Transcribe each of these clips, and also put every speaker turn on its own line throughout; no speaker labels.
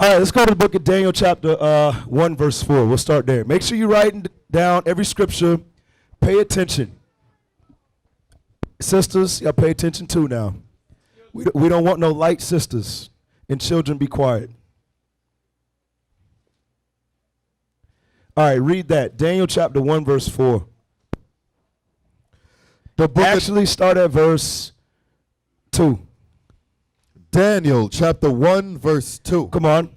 All right, let's go to the book of Daniel chapter 1, verse 4. We'll start there. Make sure you're writing down every scripture. Pay attention. Sisters, y'all pay attention too now. We don't want no light sisters. And children, be quiet. All right, read that. Daniel chapter 1, verse 4. Actually, start at verse 2.
Daniel chapter 1, verse 2.
Come on.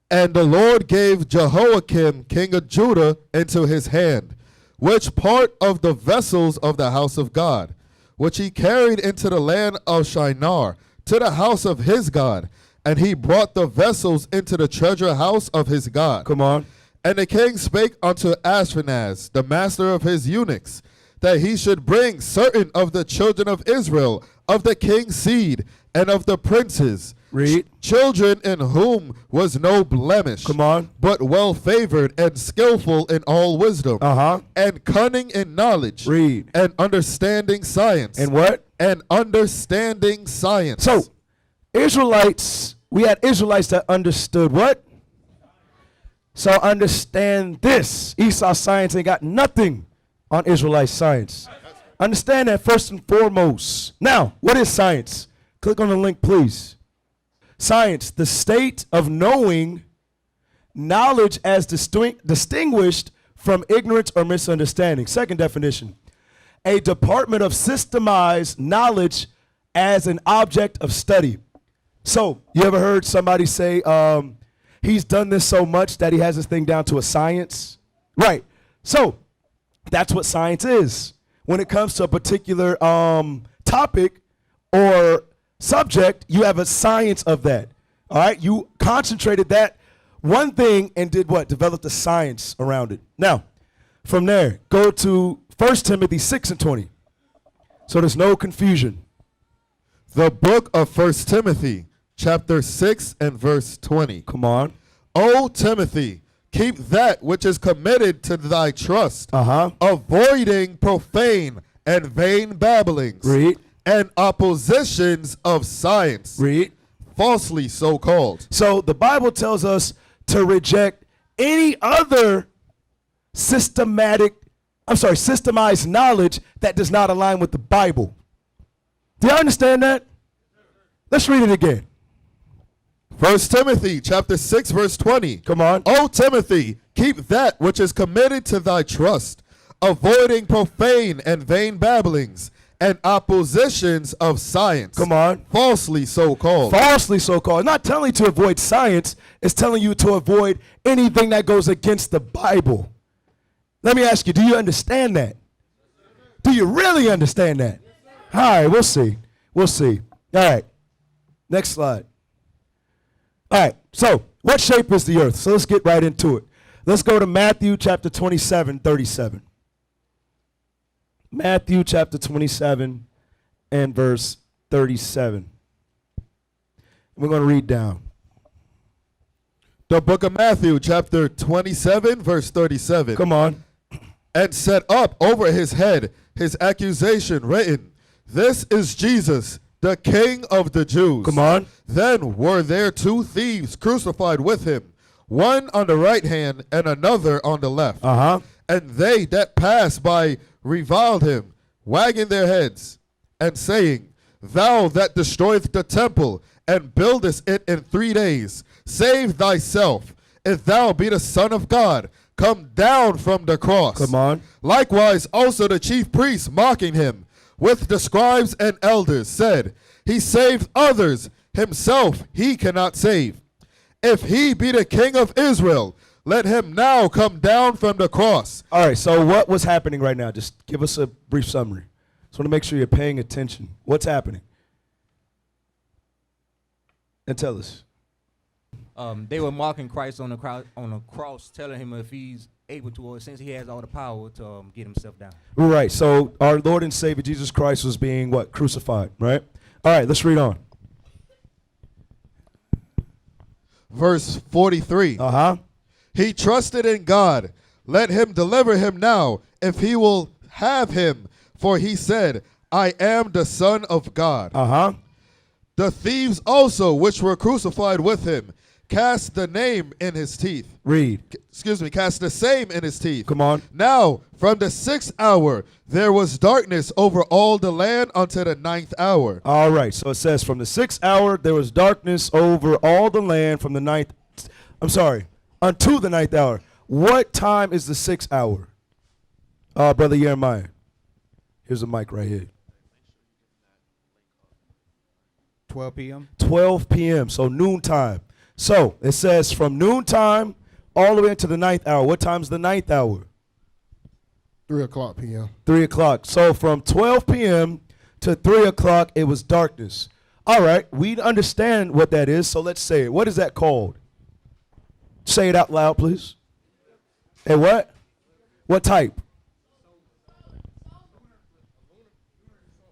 And the Lord gave Jehoiakim, king of Judah, into his hand, which part of the vessels of the house of God, which he carried into the land of Shinar, to the house of his God. And he brought the vessels into the treasure house of his God.
Come on.
And the king spake unto Ashpenaz, the master of his eunuchs, that he should bring certain of the children of Israel, of the king's seed, and of the princes,
Read.
Children in whom was no blemish.
Come on.
But well favored and skillful in all wisdom. And cunning in knowledge.
Read.
And understanding science.
And what?
And understanding science.
So, Israelites, we had Israelites that understood what? So understand this. Esau science ain't got nothing on Israelite science. Understand that first and foremost. Now, what is science? Click on the link, please. Science, the state of knowing, knowledge as distinguished from ignorance or misunderstanding. Second definition, a department of systemized knowledge as an object of study. So, you ever heard somebody say, he's done this so much that he has this thing down to a science? Right. So, that's what science is. When it comes to a particular topic or subject, you have a science of that. All right? You concentrated that one thing and did what? Developed a science around it. Now, from there, go to 1 Timothy 6 and 20. So there's no confusion.
The book of 1 Timothy, chapter 6 and verse 20.
Come on.
O Timothy, keep that which is committed to thy trust, avoiding profane and vain babblings.
Read.
And oppositions of science.
Read.
Falsely so called.
So the Bible tells us to reject any other systemized knowledge that does not align with the Bible. Do you understand that? Let's read it again.
1 Timothy chapter 6 verse 20.
Come on.
O Timothy, keep that which is committed to thy trust, avoiding profane and vain babblings and oppositions of science.
Come on.
Falsely so called.
Falsely so called. It's not telling you to avoid science. It's telling you to avoid anything that goes against the Bible. Let me ask you, do you understand that? Do you really understand that? All right, we'll see. We'll see. All right. Next slide. All right, so what shape is the earth? So let's get right into it. Let's go to Matthew chapter 27, 37. Matthew chapter 27 and verse 37. We're going to read down.
The book of Matthew chapter 27 verse 37.
Come on.
And set up over his head his accusation written, This is Jesus, the King of the Jews.
Come on.
Then were there two thieves crucified with him, one on the right hand and another on the left. And they that passed by reviled him, wagging their heads, and saying, Thou that destroyest the temple, and buildest it in 3 days, save thyself. If thou be the Son of God, come down from the cross.
Come on.
Likewise also the chief priests, mocking him, with the scribes and elders, said, He saved others, himself he cannot save. If he be the King of Israel, let him now come down from the cross.
All right, so what was happening right now? Just give us a brief summary. Just want to make sure you're paying attention. What's happening? And tell us.
They were mocking Christ on the cross, telling him if he's able to, or since he has all the power to get himself down.
Right, so our Lord and Savior Jesus Christ was being what? Crucified, right? All right, let's read on.
Verse 43. He trusted in God. Let him deliver him now, if he will have him. For he said, I am the Son of God. The thieves also, which were crucified with him, cast the name in his teeth.
Read.
Cast the same in his teeth.
Come on.
Now, from the 6th hour, there was darkness over all the land unto the 9th hour.
All right. So it says from the 6th hour, there was darkness over all the land from the unto the 9th hour. What time is the 6th hour? Brother Jeremiah. Here's a mic right here.
12 p.m.
12 p.m. So noontime. So it says from noontime all the way into the 9th hour. What time's the 9th hour?
3 o'clock p.m.
3 o'clock. So from 12 p.m. to 3 o'clock, it was darkness. All right. We understand what that is. So let's say it. What is that called? Say it out loud, please. A what? What type?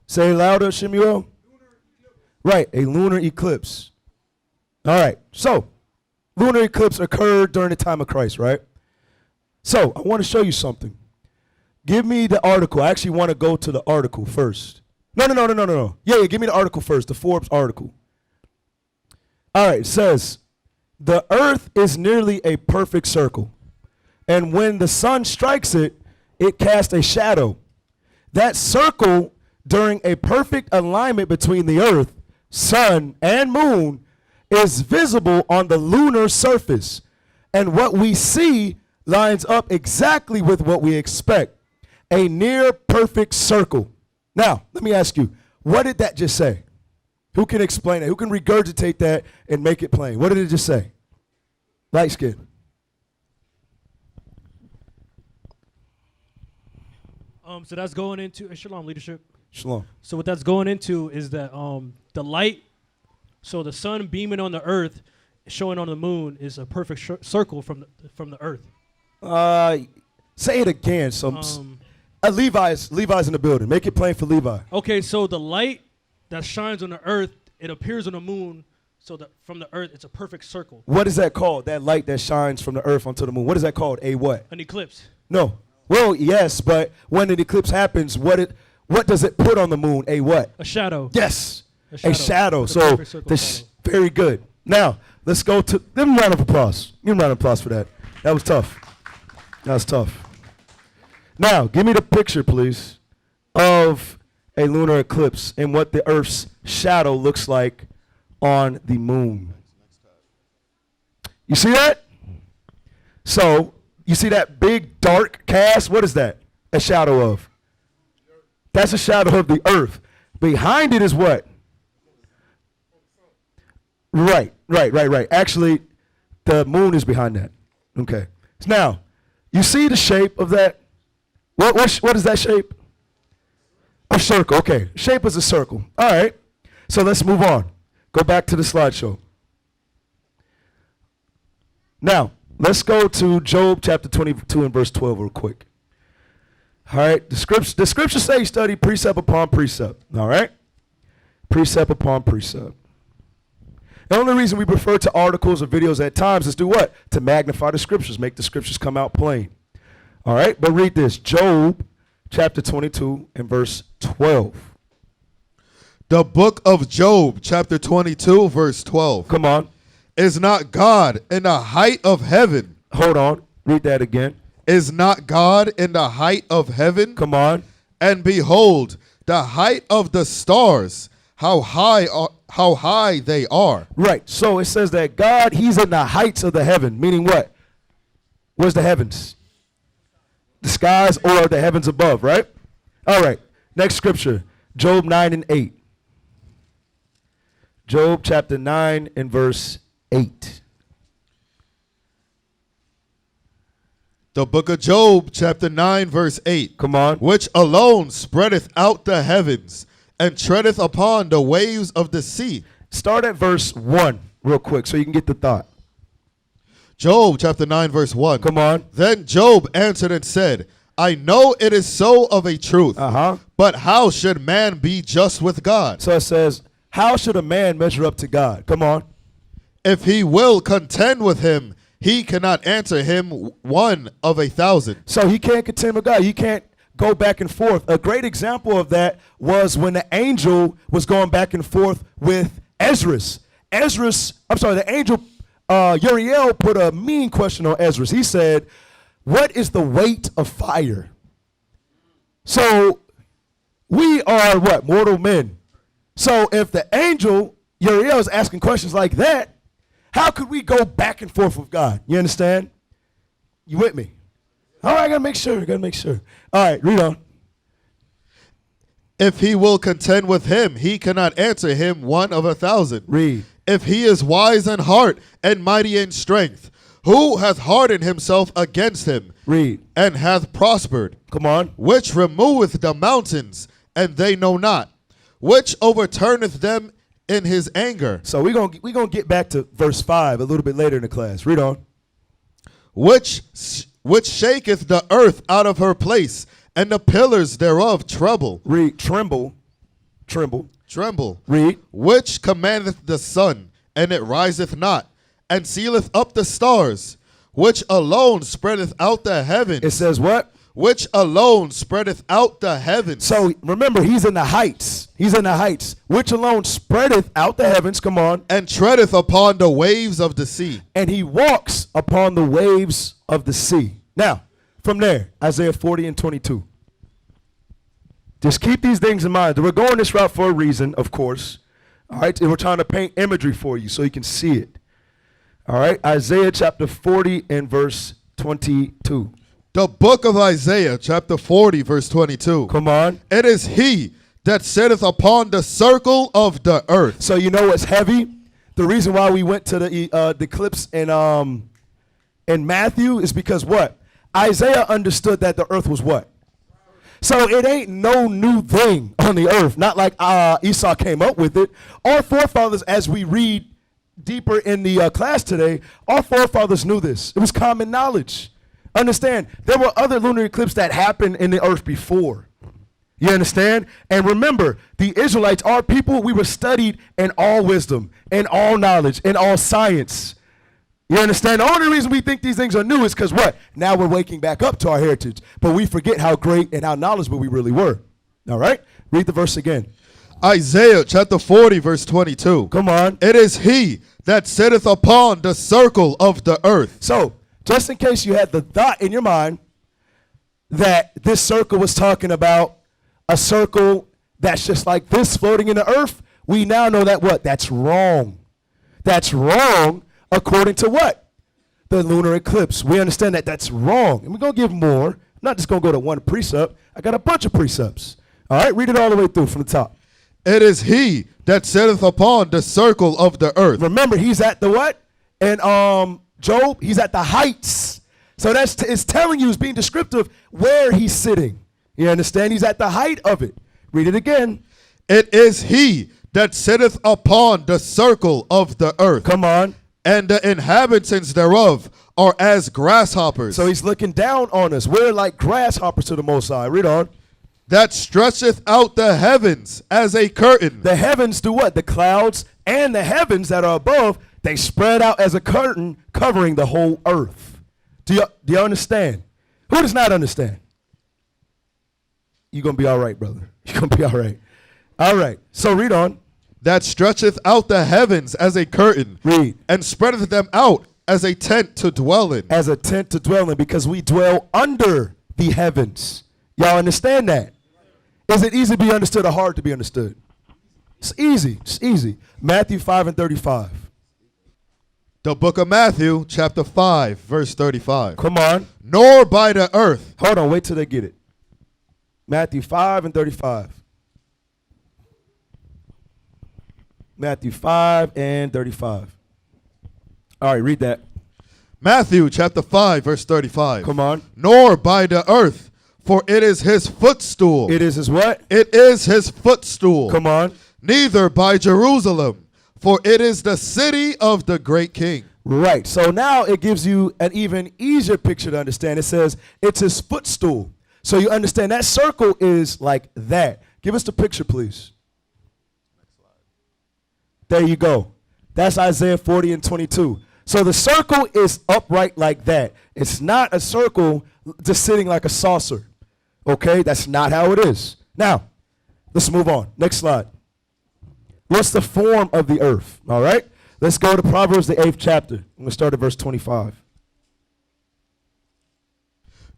Say it louder, Shemuel. Right, a lunar eclipse. All right, so lunar eclipse occurred during the time of Christ, right? So I want to show you something. Give me the article. I actually want to go to the article first. No. Yeah, give me the article first, the Forbes article. All right, it says, the earth is nearly a perfect circle, and when the sun strikes it, it casts a shadow. That circle, during a perfect alignment between the earth, sun, and moon, is visible on the lunar surface. And what we see lines up exactly with what we expect. A near perfect circle. Now, let me ask you, what did that just say? Who can explain it? Who can regurgitate that and make it plain? What did it just say? Light skin.
So that's going into shalom leadership.
Shalom.
So what that's going into is that the light, so the sun beaming on the earth, showing on the moon, is a perfect circle from the earth.
Say it again. Levi's in the building. Make it plain for Levi.
Okay, so the light that shines on the earth, it appears on the moon. So that from the earth, it's a perfect circle.
What is that called? That light that shines from the earth onto the moon. What is that called? A what?
An eclipse.
No. Well, yes, but when an eclipse happens, what does it put on the moon? A what?
A shadow.
Yes. A shadow.
So
very good. Now, let's go to, give him a round of applause. Give him a round of applause for that. That was tough. That was tough. Now, give me the picture, please, of a lunar eclipse and what the Earth's shadow looks like on the moon. You see that? So, you see that big dark cast? What is that a shadow of? That's a shadow of the earth. Behind it is what? Right. Actually, the moon is behind that. Okay. Now, you see the shape of that? What is that shape? A circle. Okay. Shape is a circle. All right. So let's move on. Go back to the slideshow. Now, let's go to Job chapter 22 and verse 12 real quick. All right. The scriptures say study precept upon precept. All right. Precept upon precept. The only reason we refer to articles or videos at times is to what? To magnify the scriptures, make the scriptures come out plain. All right. But read this. Job chapter 22 and verse 12.
The book of Job chapter 22 verse 12.
Come on.
Is not God in the height of heaven?
Hold on. Read that again.
Is not God in the height of heaven?
Come on.
And behold, the height of the stars, how high they are.
Right. So it says that God, he's in the heights of the heaven, meaning what? Where's the heavens? The skies or the heavens above, right? All right. Next scripture, Job 9 and 8. Job chapter 9 and verse 8.
The book of Job, chapter 9, verse 8.
Come on.
Which alone spreadeth out the heavens, and treadeth upon the waves of the sea.
Start at verse 1 real quick so you can get the thought.
Job, chapter 9, verse 1.
Come on.
Then Job answered and said, I know it is so of a truth, but how should man be just with God?
So it says, how should a man measure up to God? Come on.
If he will contend with him, he cannot answer him 1 of 1,000.
So he can't contend with God. He can't go back and forth. A great example of that was when the angel was going back and forth with Ezra's. The angel Uriel put a mean question on Ezra's. He said, what is the weight of fire? So we are what? Mortal men. So if the angel Uriel is asking questions like that, how could we go back and forth with God? You understand? You with me? All right, I gotta make sure. All right, read on.
If he will contend with him, he cannot answer him 1 of 1,000.
Read.
If he is wise in heart and mighty in strength, who hath hardened himself against him?
Read.
And hath prospered?
Come on.
Which removeth the mountains, and they know not, which overturneth them in his anger.
So we're gonna get back to verse 5 a little bit later in the class. Read on.
Which shaketh the earth out of her place, and the pillars thereof tremble.
Read. Tremble. Read.
Which commandeth the sun, and it riseth not, and sealeth up the stars, which alone spreadeth out the heavens.
It says what?
Which alone spreadeth out the heavens.
So remember, he's in the heights. Which alone spreadeth out the heavens. Come on.
And treadeth upon the waves of the sea.
And he walks upon the waves of the sea. Now, from there, Isaiah 40 and 22. Just keep these things in mind. We're going this route for a reason, of course. All right, and we're trying to paint imagery for you so you can see it. All right, Isaiah chapter 40 and verse 22.
The book of Isaiah, chapter 40, verse 22.
Come on.
It is he that sitteth upon the circle of the earth.
So you know what's heavy? The reason why we went to the clips in Matthew is because what? Isaiah understood that the earth was what? So it ain't no new thing on the earth. Not like Esau came up with it. Our forefathers, as we read deeper in the class today, our forefathers knew this. It was common knowledge. Understand, there were other lunar eclipses that happened in the earth before. You understand? And remember, the Israelites, our people, we were studied in all wisdom, in all knowledge, in all science. You understand? The only reason we think these things are new is because what? Now we're waking back up to our heritage. But we forget how great and how knowledgeable we really were. All right? Read the verse again.
Isaiah chapter 40, verse 22.
Come on.
It is he that sitteth upon the circle of the earth.
So, just in case you had the thought in your mind that this circle was talking about a circle that's just like this floating in the earth, we now know that what? That's wrong. That's wrong according to what? The lunar eclipse. We understand that that's wrong. And we're going to give more. I'm not just going to go to one precept. I got a bunch of precepts. All right, read it all the way through from the top.
It is he that sitteth upon the circle of the earth.
Remember, he's at the what? And Job, he's at the heights. So it's telling you, it's being descriptive where he's sitting. You understand? He's at the height of it. Read it again.
It is he that sitteth upon the circle of the earth.
Come on.
And the inhabitants thereof are as grasshoppers.
So he's looking down on us. We're like grasshoppers to the Most High. Read on.
That stretcheth out the heavens as a curtain.
The heavens do what? The clouds and the heavens that are above, they spread out as a curtain covering the whole earth. Do you understand? Who does not understand? You're going to be all right, brother. You're going to be all right. All right. So read on.
That stretcheth out the heavens as a curtain.
Read.
And spreadeth them out as a tent to dwell in.
As a tent to dwell in, because we dwell under the heavens. Y'all understand that? Is it easy to be understood or hard to be understood? It's easy. It's easy. Matthew 5 and 35.
The book of Matthew, chapter 5, verse 35.
Come on.
Nor by the earth.
Hold on. Wait till they get it. Matthew 5 and 35. Matthew 5 and 35. All right, read that.
Matthew chapter 5, verse 35.
Come on.
Nor by the earth, for it is his footstool.
It is his what?
It is his footstool.
Come on.
Neither by Jerusalem, for it is the city of the great king.
Right. So now it gives you an even easier picture to understand. It says it's his footstool. So you understand that circle is like that. Give us the picture, please. There you go. That's Isaiah 40 and 22. So the circle is upright like that. It's not a circle just sitting like a saucer. Okay? That's not how it is. Now, let's move on. Next slide. What's the form of the earth? All right. Let's go to Proverbs, the 8th chapter. I'm going to start at verse 25.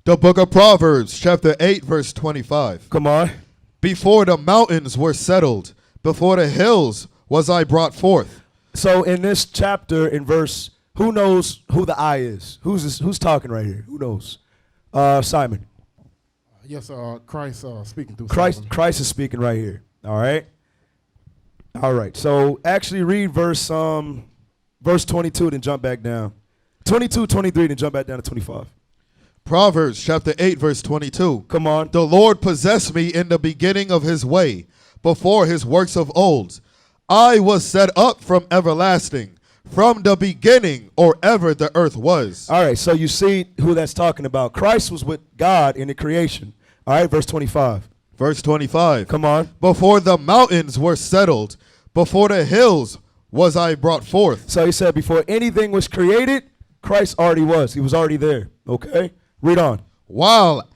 The book of Proverbs, chapter 8, verse 25.
Come on.
Before the mountains were settled, before the hills was I brought forth.
So in this chapter, in verse, who knows who the I is? Who's talking right here? Who knows? Simon.
Yes, Christ speaking through
Christ,
Solomon.
Christ is speaking right here. All right. All right. So actually read verse 22, then jump back down. 22, 23, then jump back down to 25.
Proverbs, chapter 8, verse 22.
Come on.
The Lord possessed me in the beginning of his way, before his works of old. I was set up from everlasting, from the beginning, or ever the earth was.
All right. So you see who that's talking about. Christ was with God in the creation. All right. Verse 25.
Verse 25.
Come on.
Before the mountains were settled, before the hills was I brought forth.
So he said before anything was created, Christ already was. He was already there. Okay. Read on.
While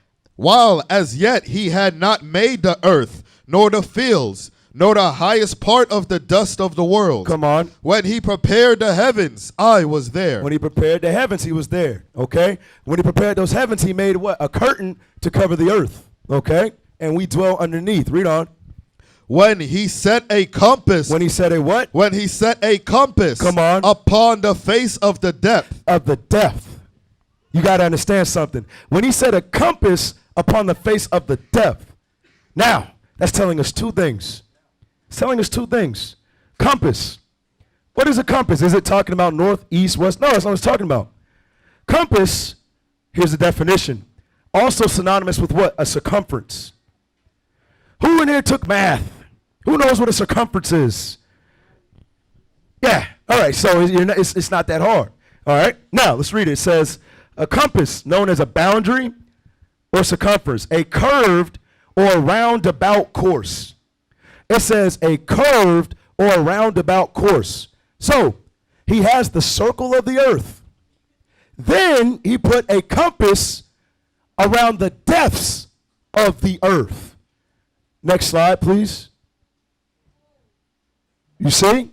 as yet he had not made the earth, nor the fields, nor the highest part of the dust of the world.
Come on.
When he prepared the heavens, I was there.
When he prepared the heavens, he was there. Okay. When he prepared those heavens, he made what? A curtain to cover the earth. Okay. And we dwell underneath. Read on.
When he set a compass.
When he said a what?
When he set a compass.
Come on.
Upon the face of the depth.
Of the depth. You got to understand something. When he set a compass upon the face of the depth. Now, that's telling us two things. It's telling us two things. Compass. What is a compass? Is it talking about north, east, west? No, that's not what it's talking about. Compass, here's the definition. Also synonymous with what? A circumference. Who in here took math? Who knows what a circumference is? Yeah. All right. So it's not that hard. All right. Now, let's read it. It says, a compass, known as a boundary or circumference, a curved or roundabout course. It says a curved or roundabout course. So he has the circle of the earth. Then he put a compass around the depths of the earth. Next slide, please. You see?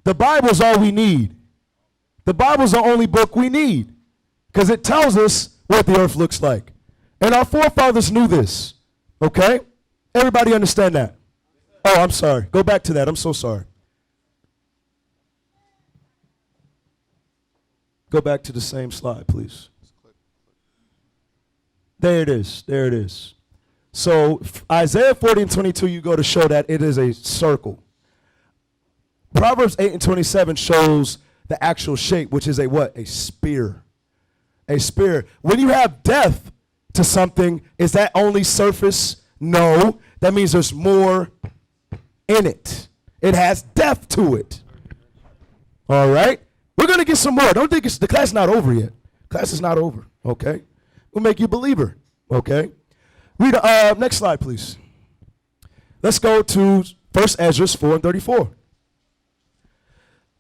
The Bible's all we need. The Bible's the only book we need because it tells us what the earth looks like. And our forefathers knew this. Okay? Everybody understand that? Oh, I'm sorry. Go back to that. I'm so sorry. Go back to the same slide, please. There it is. There it is. So Isaiah 40 and 22, you go to show that it is a circle. Proverbs 8 and 27 shows the actual shape, which is a what? A spear. A spear. When you have depth to something, is that only surface? No. That means there's more in it. It has depth to it. All right? We're going to get some more. Don't think the class is not over yet. Class is not over. Okay? We'll make you a believer. Okay? Read next slide, please. Let's go to 1 Ezra 4 and 34.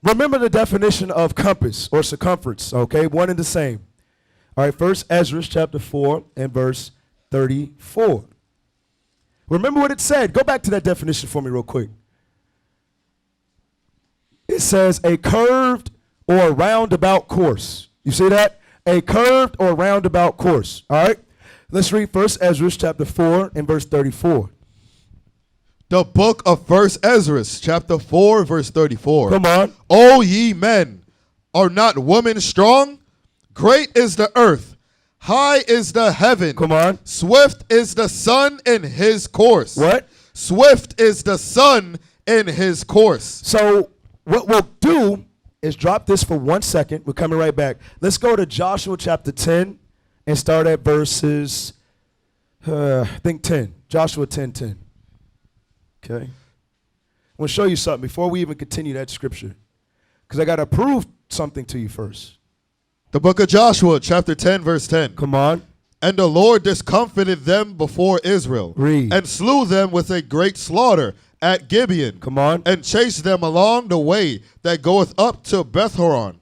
Remember the definition of compass or circumference, okay? One and the same. All right, 1 Ezra chapter 4 and verse 34. Remember what it said. Go back to that definition for me real quick. It says a curved or roundabout course. You see that? A curved or roundabout course. All right? Let's read 1 Ezra chapter 4 and verse 34.
The book of 1 Ezra, chapter 4, verse 34.
Come on.
O ye men, are not women strong? Great is the earth, high is the heaven.
Come on.
Swift is the sun in his course.
What?
Swift is the sun in his course.
So what we'll do is drop this for 1 second. We're coming right back. Let's go to Joshua chapter 10 and start at verses, I think 10. Joshua 10:10. Okay. I want to show you something before we even continue that scripture. Because I got to prove something to you first.
The book of Joshua, chapter 10, verse 10.
Come on.
And the Lord discomfited them before Israel.
Read.
And slew them with a great slaughter at Gibeon.
Come on.
And chased them along the way that goeth up to Beth-horon.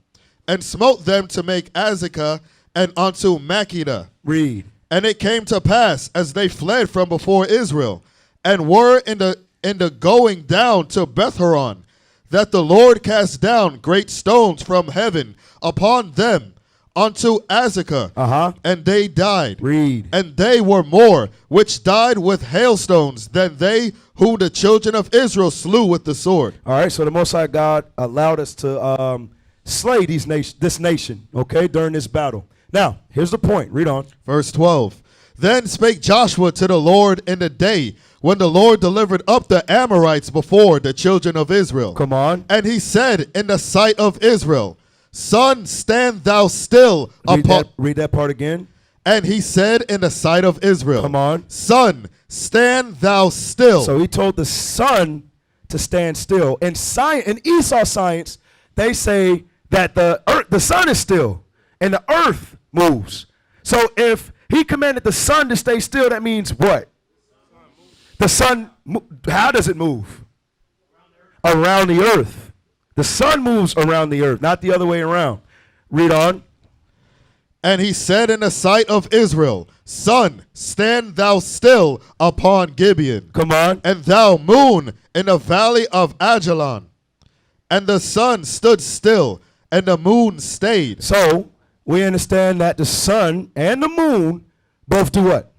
And smote them to make Azekah and unto Makkedah.
Read.
And it came to pass, as they fled from before Israel, and were in in the going down to Beth-horon, that the Lord cast down great stones from heaven upon them unto Azekah, and they died.
Read.
And they were more which died with hailstones than they who the children of Israel slew with the sword.
All right, so the Most High God allowed us to slay this nation, okay, during this battle. Now, here's the point. Read on.
Verse 12. Then spake Joshua to the Lord in the day when the Lord delivered up the Amorites before the children of Israel.
Come on.
And he said in the sight of Israel, Sun, stand thou still
Read that part again.
And he said in the sight of Israel,
Come on.
Sun, stand thou still.
So he told the sun to stand still. In Esau science, they say that the sun is still and the earth moves. So if he commanded the sun to stay still, that means what? The sun, how does it move? Around the earth. The sun moves around the earth, not the other way around. Read on.
And he said in the sight of Israel, Sun, stand thou still upon Gibeon.
Come on.
And thou, moon, in the valley of Ajalon. And the sun stood still, and the moon stayed.
So we understand that the sun and the moon both do what?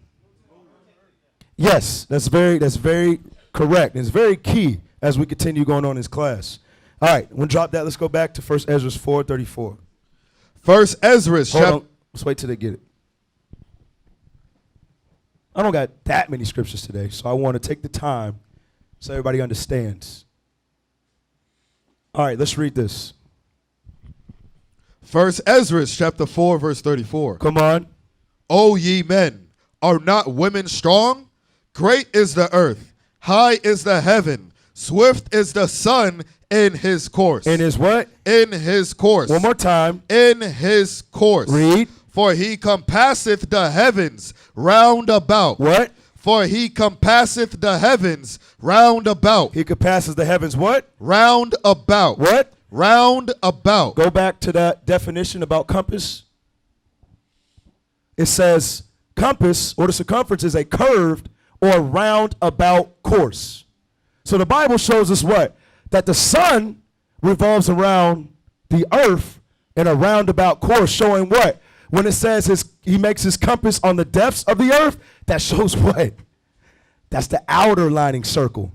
Yes, that's very correct. It's very key as we continue going on in this class. All right, we'll drop that. Let's go back to 1 Ezra 4:34.
1 Ezra
Hold on. Let's wait till they get it. I don't got that many scriptures today, so I want to take the time so everybody understands. All right, let's read this.
1 Ezra chapter 4, verse 34.
Come on.
O ye men, are not women strong? Great is the earth, high is the heaven, swift is the sun in his course.
In his what?
In his course.
One more time.
In his course.
Read.
For he compasseth the heavens round about.
What?
For he compasseth the heavens round about.
He compasses the heavens what?
Round about.
What?
Round about.
Go back to that definition about compass. It says compass, or the circumference, is a curved or roundabout course. So the Bible shows us what? That the sun revolves around the earth in a roundabout course, showing what? When it says he makes his compass on the depths of the earth, that shows what? That's the outer lining circle.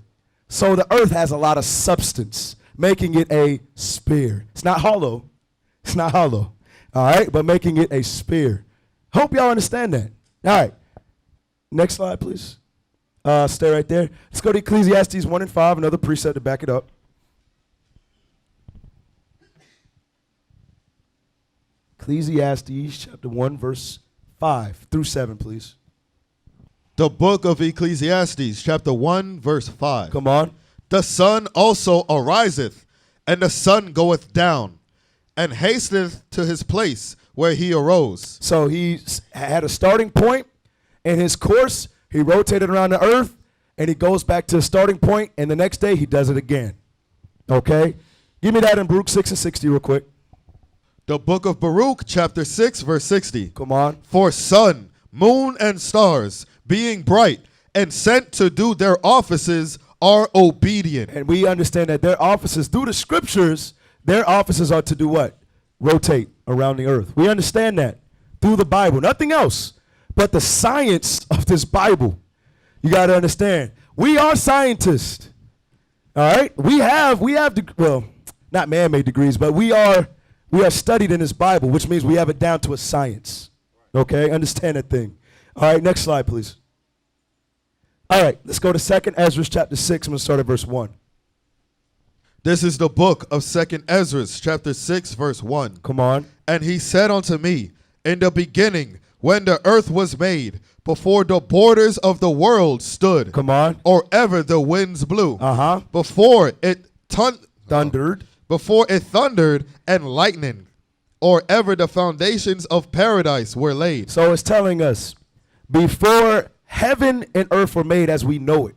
So the earth has a lot of substance, making it a sphere. It's not hollow. It's not hollow. All right, but making it a sphere. Hope y'all understand that. All right. Next slide, please. Stay right there. Let's go to Ecclesiastes 1 and 5, another precept to back it up. Ecclesiastes chapter 1, verse 5 through 7, please.
The book of Ecclesiastes, chapter 1, verse 5.
Come on.
The sun also ariseth, and the sun goeth down, and hasteth to his place where he arose.
So he had a starting point in his course. He rotated around the earth, and he goes back to the starting point, and the next day he does it again. Okay? Give me that in Baruch 6 and 60 real quick.
The book of Baruch, chapter 6, verse 60.
Come on.
For sun, moon, and stars, being bright and sent to do their offices, are obedient.
And we understand that their offices, through the scriptures, their offices are to do what? Rotate around the earth. We understand that through the Bible. Nothing else but the science of this Bible. You got to understand. We are scientists. All right? We have, well, not man-made degrees, but we are studied in this Bible, which means we have it down to a science. Okay? Understand that thing. All right, next slide, please. All right, let's go to 2 Ezra chapter 6. I'm going to start at verse 1.
This is the book of 2 Ezra, chapter 6, verse 1.
Come on.
And he said unto me, in the beginning, when the earth was made, before the borders of the world stood.
Come on.
Or ever the winds blew.
Uh-huh.
Before it
thundered.
Before it thundered and lightning. Or ever the foundations of paradise were laid.
So it's telling us, before heaven and earth were made as we know it.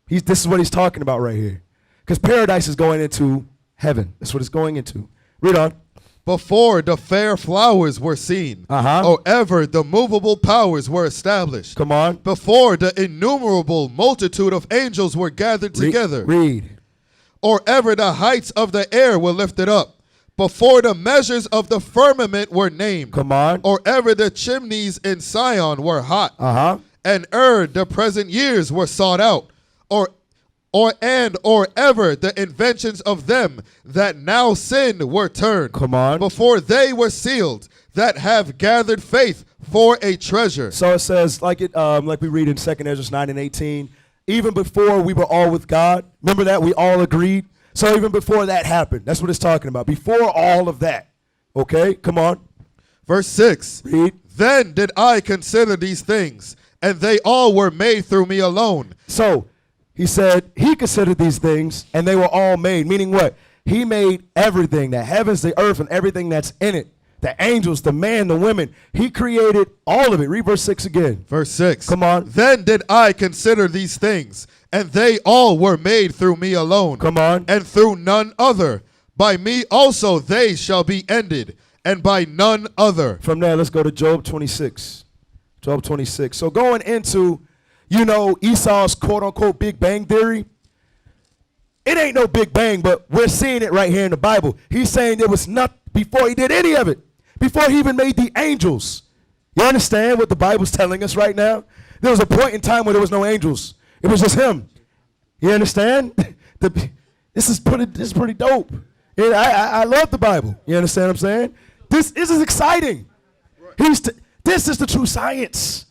This is what he's talking about right here. Because paradise is going into heaven. That's what it's going into. Read on.
before the fair flowers were seen, or ever the movable powers were established.
Come on.
Before the innumerable multitude of angels were gathered together.
Read.
Or ever the heights of the air were lifted up. Before the measures of the firmament were named.
Come on.
Or ever the chimneys in Sion were hot. And the present years were sought out. Or ever the inventions of them that now sin were turned.
Come on.
Before they were sealed, that have gathered faith for a treasure.
So it says, like we read in 2 Ezra 9 and 18, even before we were all with God, remember that? We all agreed. So even before that happened, that's what it's talking about. Before all of that. Okay, come on.
Verse 6.
Read.
Then did I consider these things, and they all were made through me alone.
So he said he considered these things, and they were all made. Meaning what? He made everything, the heavens, the earth, and everything that's in it. The angels, the man, the women. He created all of it. Read verse 6 again.
Verse 6.
Come on.
Then did I consider these things, and they all were made through me alone.
Come on.
And through none other. By me also they shall be ended, and by none other.
From there, let's go to Job 26. Job 26. So going into, you know, Esau's quote-unquote Big Bang Theory, it ain't no Big Bang, but we're seeing it right here in the Bible. He's saying there was nothing before he did any of it, before he even made the angels. You understand what the Bible's telling us right now? There was a point in time where there was no angels. It was just him. You understand? This is pretty dope. And I love the Bible. You understand what I'm saying? This is exciting. This is the true science.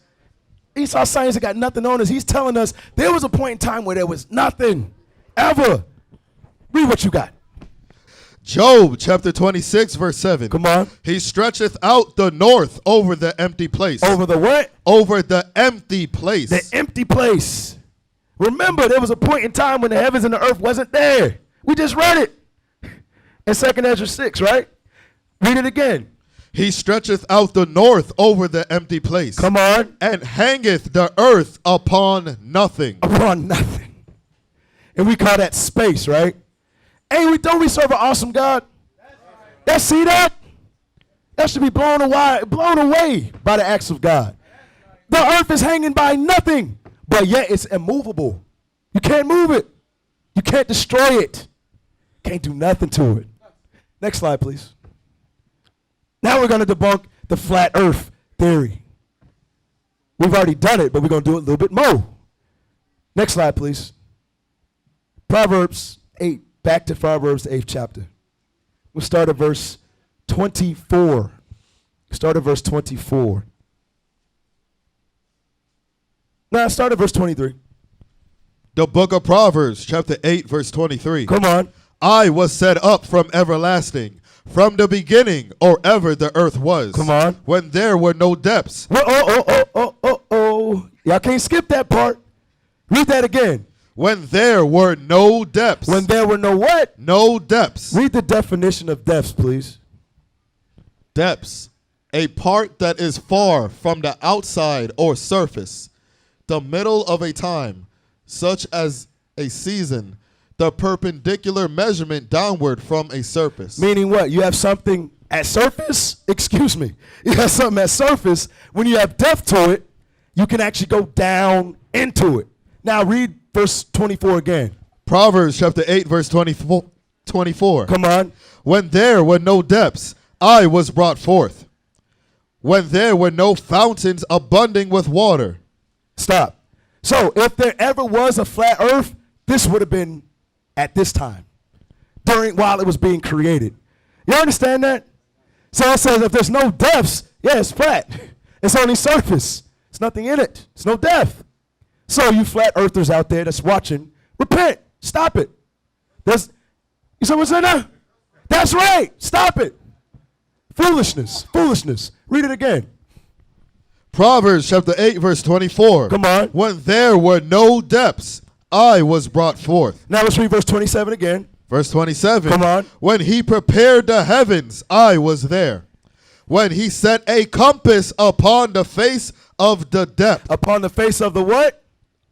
Esau science that got nothing on us. He's telling us there was a point in time where there was nothing ever. Read what you got.
Job chapter 26 verse 7.
Come on.
He stretcheth out the north over the empty place.
Over the what?
Over the empty place.
The empty place. Remember, there was a point in time when the heavens and the earth wasn't there. We just read it in 2 Ezra 6, right? Read it again.
He stretcheth out the north over the empty place.
Come on.
And hangeth the earth upon nothing.
Upon nothing. And we call that space, right? Hey, don't we serve an awesome God? That see that? That should be blown away by the acts of God. The earth is hanging by nothing, but yet it's immovable. You can't move it. You can't destroy it. Can't do nothing to it. Next slide, please. Now we're going to debunk the flat earth theory. We've already done it, but we're going to do it a little bit more. Next slide, please. Proverbs 8. Back to Proverbs, the 8th chapter. We'll start at verse 24. Start at verse 24. Now, start at verse 23.
The book of Proverbs, chapter 8, verse 23.
Come on.
I was set up from everlasting, from the beginning, or ever the earth was.
Come on.
When there were no depths.
Oh. Y'all can't skip that part. Read that again.
When there were no depths.
When there were no what?
No depths.
Read the definition of depths, please.
Depths. A part that is far from the outside or surface. The middle of a time, such as a season. The perpendicular measurement downward from a surface.
Meaning what? You have something at surface? Excuse me. You have something at surface. When you have depth to it, you can actually go down into it. Now read verse 24 again.
Proverbs chapter 8, verse 24.
Come on.
When there were no depths, I was brought forth. When there were no fountains abounding with water.
Stop. So if there ever was a flat earth, this would have been at this time, while it was being created. You understand that? So it says if there's no depths, yeah, it's flat. It's only surface. There's nothing in it. It's no depth. So you flat earthers out there that's watching, repent. Stop it. You say what's in there? That's right. Stop it. Foolishness. Read it again.
Proverbs chapter 8, verse 24.
Come on.
When there were no depths, I was brought forth.
Now let's read verse 27 again.
Verse 27.
Come on.
When he prepared the heavens, I was there. When he set a compass upon the face of the depth.
Upon the face of the what?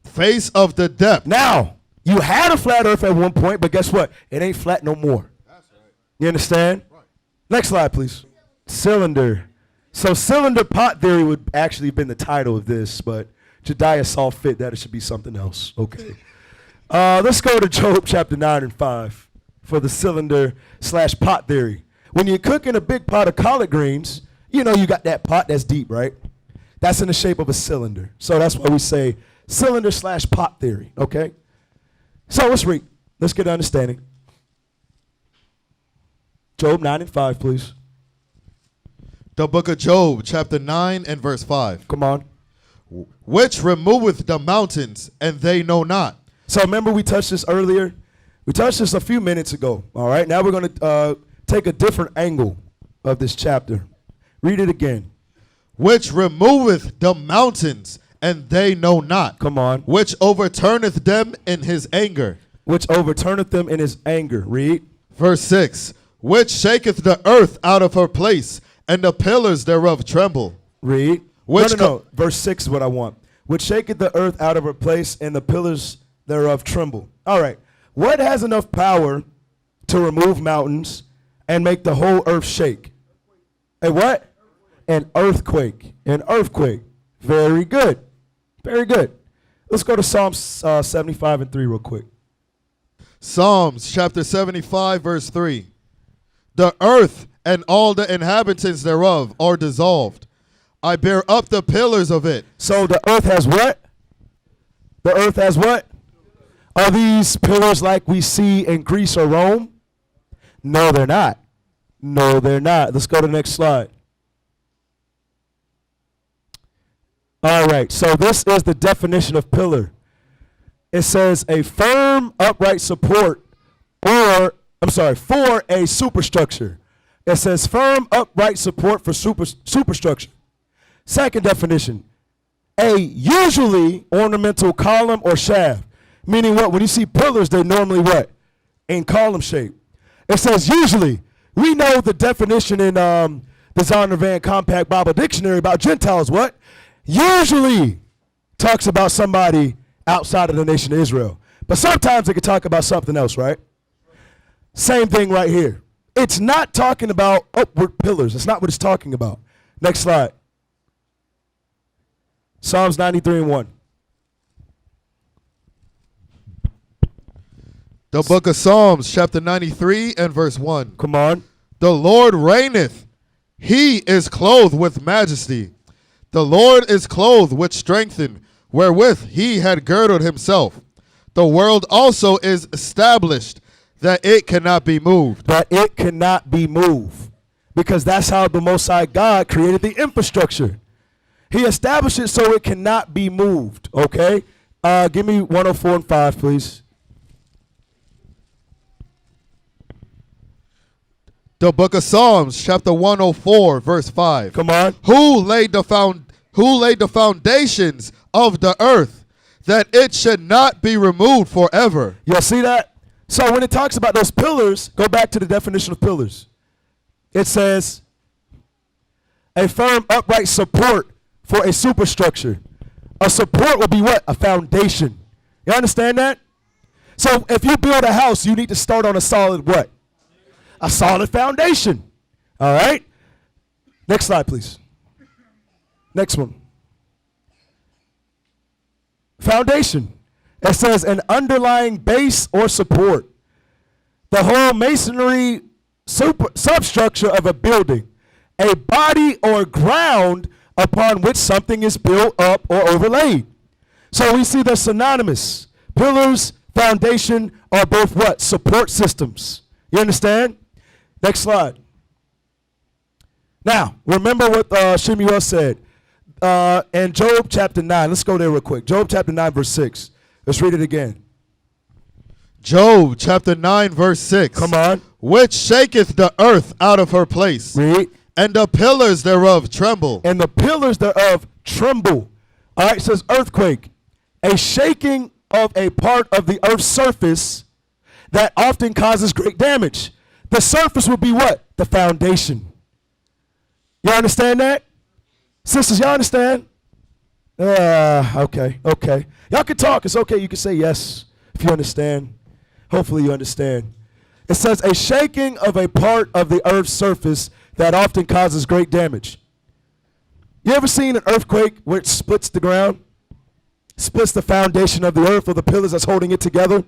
Face of the depth.
Now, you had a flat earth at one point, but guess what? It ain't flat no more. That's right. You understand? Right. Next slide, please. Cylinder. So cylinder pot theory would actually have been the title of this, but Jediah saw fit that it should be something else. Okay. Let's go to Job chapter 9 and 5 for the cylinder/pot theory. When you're cooking a big pot of collard greens, you know you got that pot that's deep, right? That's in the shape of a cylinder. So that's why we say cylinder/pot theory, okay? So let's read. Let's get an understanding. Job 9 and 5, please.
The book of Job, chapter 9 and verse 5.
Come on.
Which removeth the mountains, and they know not.
So remember we touched this earlier? We touched this a few minutes ago, all right? Now we're going to take a different angle of this chapter. Read it again.
Which removeth the mountains, and they know not.
Come on.
Which overturneth them in his anger.
Which overturneth them in his anger. Read.
Verse 6. Which shaketh the earth out of her place, and the pillars thereof tremble.
Read.
Which
no. Verse 6 is what I want. Which shaketh the earth out of her place, and the pillars thereof tremble. All right. What has enough power to remove mountains and make the whole earth shake? A what? An earthquake. An earthquake. Very good. Very good. Let's go to Psalms 75 and 3 real quick.
Psalms chapter 75 verse 3. The earth and all the inhabitants thereof are dissolved. I bear up the pillars of it.
So the earth has what? The earth has what? Are these pillars like we see in Greece or Rome? No, they're not. No, they're not. Let's go to the next slide. All right, so this is the definition of pillar. It says a firm, upright support for a superstructure. It says firm, upright support for superstructure. Second definition, a usually ornamental column or shaft. Meaning what? When you see pillars, they're normally what? In column shape. It says usually. We know the definition in the Zondervan Compact Bible Dictionary about Gentiles, what? Usually talks about somebody outside of the nation of Israel. But sometimes it could talk about something else, right? Same thing right here. It's not talking about upward pillars. That's not what it's talking about. Next slide. Psalms 93 and 1.
The book of Psalms, chapter 93 and verse 1.
Come on.
The Lord reigneth. He is clothed with majesty. The Lord is clothed with strength, wherewith he had girded himself. The world also is established, that it cannot be moved.
That it cannot be moved. Because that's how the Most High God created the infrastructure. He established it so it cannot be moved. Okay? Give me 104 and 5, please.
The book of Psalms, chapter 104, verse 5.
Come on.
Who laid the foundations of the earth, that it should not be removed forever?
Y'all see that? So when it talks about those pillars, go back to the definition of pillars. It says a firm, upright support for a superstructure. A support will be what? A foundation. You understand that? So if you build a house, you need to start on a solid what? A solid foundation. All right? Next slide, please. Next one. Foundation. It says an underlying base or support. The whole masonry substructure of a building. A body or ground upon which something is built up or overlaid. So we see they're synonymous. Pillars, foundation are both what? Support systems. You understand? Next slide. Now, remember what Shemuel said in Job chapter 9. Let's go there real quick. Job chapter 9, verse 6. Let's read it again.
Job chapter 9, verse 6.
Come on.
Which shaketh the earth out of her place,
Read.
and the pillars thereof tremble.
And the pillars thereof tremble. All right, it says earthquake. A shaking of a part of the earth's surface that often causes great damage. The surface will be what? The foundation. You understand that? Sisters, y'all understand? Okay. Y'all can talk. It's okay. You can say yes if you understand. Hopefully you understand. It says a shaking of a part of the earth's surface that often causes great damage. You ever seen an earthquake where it splits the ground? Splits the foundation of the earth or the pillars that's holding it together?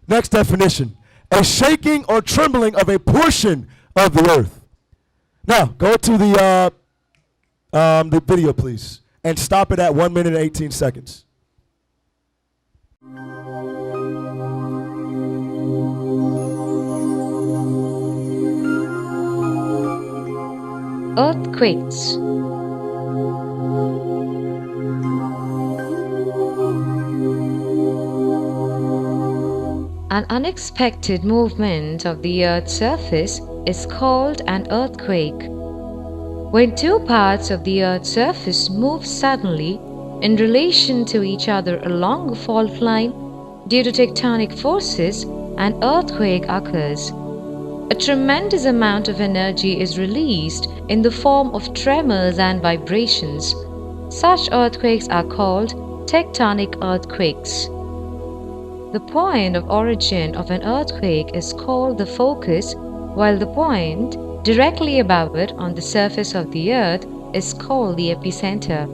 Next definition, a shaking or trembling of a portion of the earth. Now, go to the video, please, and stop it at 1 minute and 18 seconds.
Earthquakes. An unexpected movement of the Earth's surface is called an earthquake. When two parts of the Earth's surface move suddenly in relation to each other along a fault line due to tectonic forces, an earthquake occurs. A tremendous amount of energy is released in the form of tremors and vibrations. Such earthquakes are called tectonic earthquakes. The point of origin of an earthquake is called the focus, while the point directly above it on the surface of the earth is called the epicenter.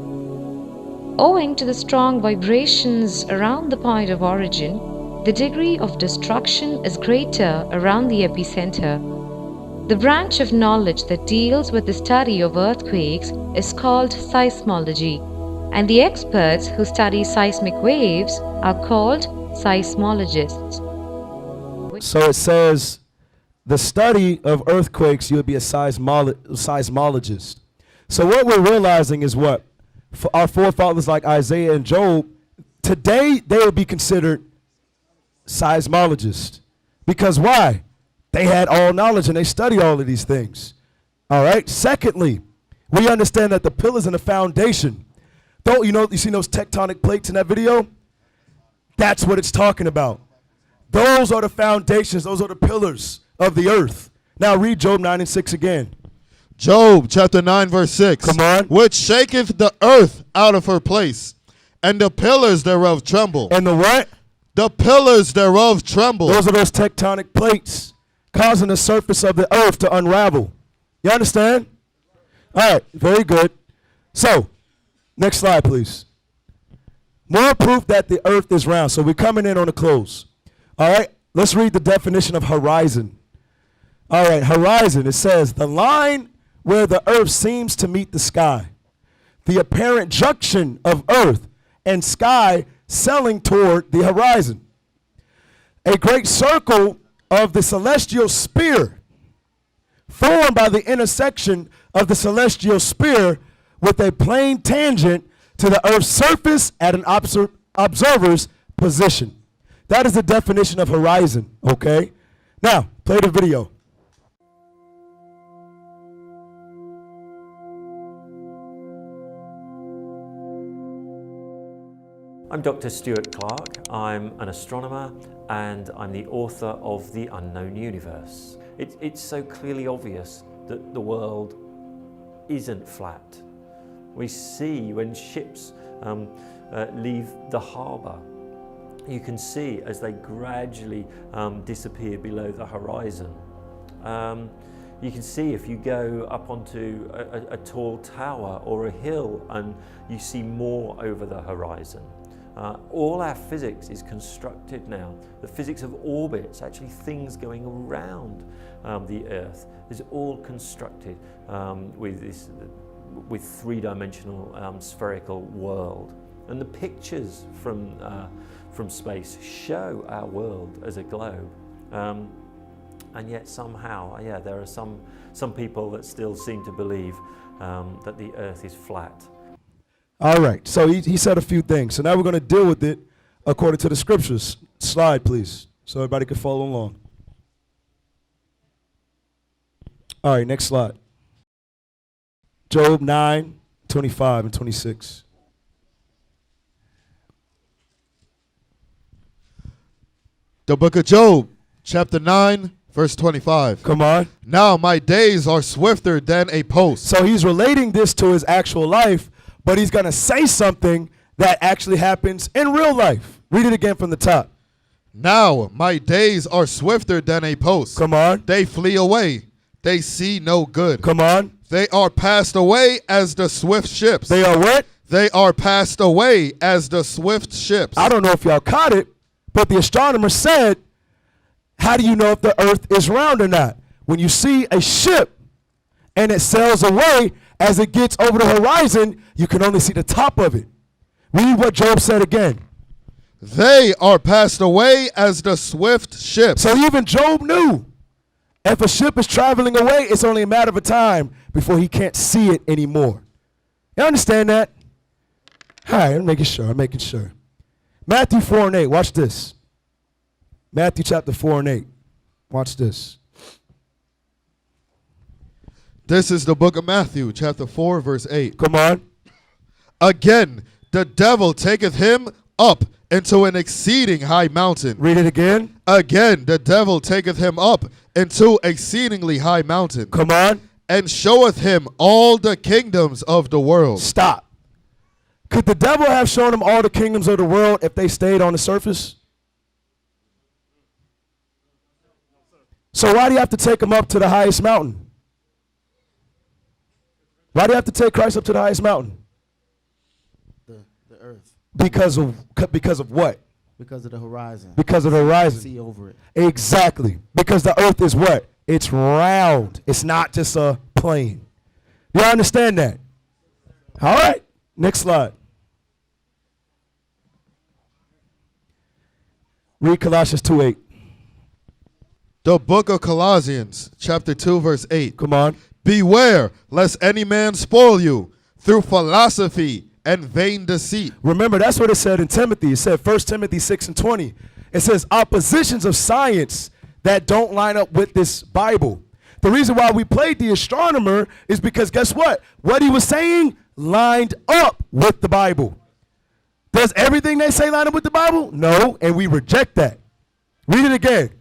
Owing to the strong vibrations around the point of origin, the degree of destruction is greater around the epicenter. The branch of knowledge that deals with the study of earthquakes is called seismology, and the experts who study seismic waves are called seismologists.
So it says the study of earthquakes, you'll be a seismologist. So what we're realizing is what? For our forefathers like Isaiah and Job, today they would be considered seismologists. Because why? They had all knowledge and they studied all of these things. All right? Secondly, we understand that the pillars and the foundation, don't you see those tectonic plates in that video? That's what it's talking about. Those are the foundations, those are the pillars of the earth. Now read Job 9 and 6 again.
Job chapter 9 verse 6.
Come on.
Which shaketh the earth out of her place, and the pillars thereof tremble.
And the what?
The pillars thereof tremble.
Those are those tectonic plates causing the surface of the earth to unravel. You understand? All right, very good. So, next slide, please. More proof that the earth is round. So we're coming in on the close. All right, let's read the definition of horizon. All right, horizon, it says the line where the earth seems to meet the sky. The apparent junction of earth and sky sailing toward the horizon. A great circle of the celestial sphere formed by the intersection of the celestial sphere with a plane tangent to the earth's surface at an observer's position. That is the definition of horizon, okay? Now, play the video.
I'm Dr. Stuart Clark. I'm an astronomer and I'm the author of The Unknown Universe. It's so clearly obvious that the world isn't flat. We see when ships leave the harbour, you can see as they gradually disappear below the horizon. You can see if you go up onto a tall tower or a hill and you see more over the horizon. All our physics is constructed now. The physics of orbits, actually things going around the Earth, is all constructed with three-dimensional spherical world. And the pictures from space show our world as a globe. And yet somehow, there are some people that still seem to believe that the Earth is flat.
All right, so he said a few things. So now we're going to deal with it according to the scriptures. Slide, please, so everybody can follow along. All right, next slide. Job 9, 25 and 26.
The book of Job, chapter 9, verse 25.
Come on.
Now my days are swifter than a post.
So he's relating this to his actual life, but he's going to say something that actually happens in real life. Read it again from the top.
Now my days are swifter than a post.
Come on.
They flee away. They see no good.
Come on.
They are passed away as the swift ships.
They are what?
They are passed away as the swift ships.
I don't know if y'all caught it, but the astronomer said, how do you know if the earth is round or not? When you see a ship and it sails away, as it gets over the horizon, you can only see the top of it. Read what Job said again.
They are passed away as the swift ships.
So even Job knew if a ship is traveling away, it's only a matter of time before he can't see it anymore. You understand that? All right, I'm making sure. Matthew 4 and 8, watch this. Matthew chapter 4 and 8. Watch this.
This is the book of Matthew, chapter 4, verse 8.
Come on.
Again, the devil taketh him up into an exceeding high mountain.
Read it again.
Again, the devil taketh him up into exceedingly high mountain.
Come on.
And showeth him all the kingdoms of the world.
Stop. Could the devil have shown him all the kingdoms of the world if they stayed on the surface? So why do you have to take him up to the highest mountain? Why do you have to take Christ up to the highest mountain?
The earth.
Because of what?
Because of the horizon.
Because of the horizon.
See over it.
Exactly. Because the earth is what? It's round. It's not just a plane. You understand that? All right. Next slide. Read Colossians 2:8.
The book of Colossians, chapter 2, verse 8.
Come on.
Beware lest any man spoil you through philosophy and vain deceit.
Remember, that's what it said in Timothy. It said 1 Timothy 6 and 20. It says oppositions of science that don't line up with this Bible. The reason why we played the astronomer is because guess what? What he was saying lined up with the Bible. Does everything they say line up with the Bible? No, and we reject that. Read it again.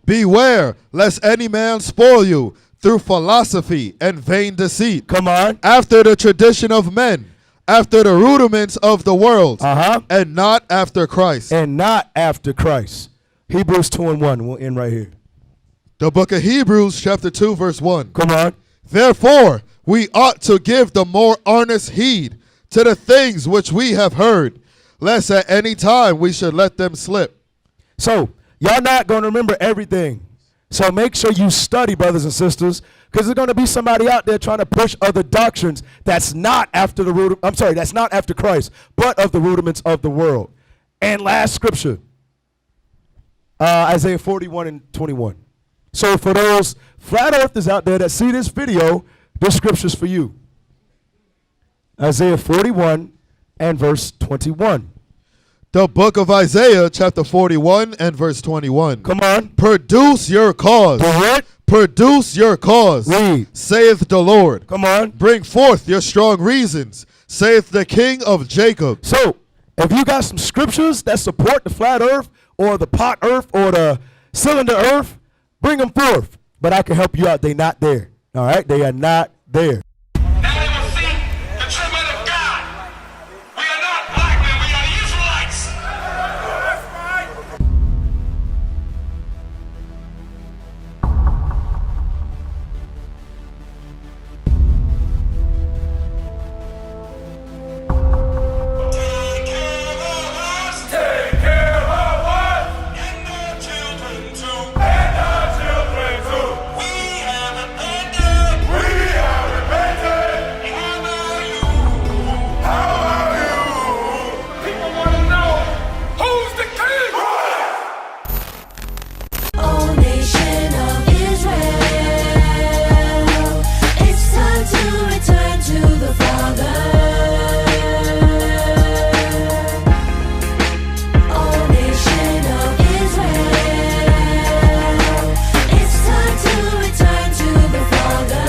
Beware lest any man spoil you through philosophy and vain deceit.
Come on.
After the tradition of men, after the rudiments of the world, and not after Christ.
And not after Christ. Hebrews 2 and 1. We'll end right here.
The book of Hebrews, chapter 2, verse 1.
Come on.
Therefore, we ought to give the more earnest heed to the things which we have heard, lest at any time we should let them slip.
So, y'all not going to remember everything. So make sure you study, brothers and sisters, because there's going to be somebody out there trying to push other doctrines that's not after that's not after Christ, but of the rudiments of the world. And last scripture, Isaiah 41 and 21. So for those flat earthers out there that see this video, this scripture's for you. Isaiah 41 and verse 21.
The book of Isaiah, chapter 41 and verse 21.
Come on.
Produce your cause.
Do what?
Produce your cause,
Read.
saith the Lord.
Come on.
Bring forth your strong reasons, saith the King of Jacob.
So, if you got some scriptures that support the flat earth or the pot earth or the cylinder earth, bring them forth. But I can help you out. They're not there. All right? They are not there.
Now they will see the true men of God. We are not black men, we are the Israelites. That's right. Take care of us. Take care of us. And our children too. And our children too. We have repented. We have repented. How are you? How are you? People want to know who's the king.
O nation of Israel, it's time to return to the Father. O nation of Israel, it's time to return to the Father.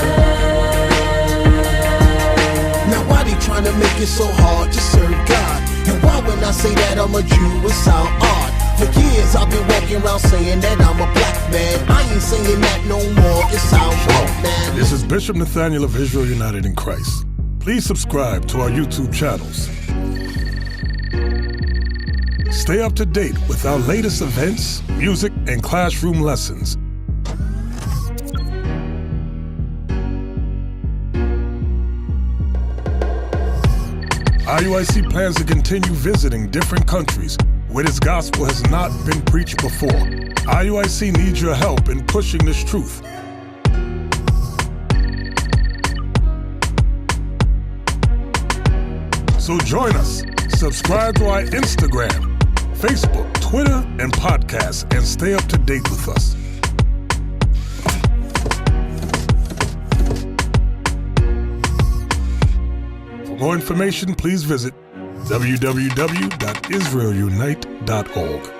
Now why they trying to make it so hard to serve God? And why when I say that I'm a Jew it sound odd? For years I've been walking around saying that I'm a black man. I ain't saying that no more, it sounds wrong, man.
This is Bishop Nathaniel of Israel United in Christ. Please subscribe to our YouTube channels. Stay up to date with our latest events, music, and classroom lessons. IUIC plans to continue visiting different countries where this gospel has not been preached before. IUIC needs your help in pushing this truth. So join us. Subscribe to our Instagram, Facebook, Twitter, and podcasts, and stay up to date with us. For more information, please visit www.israelunite.org.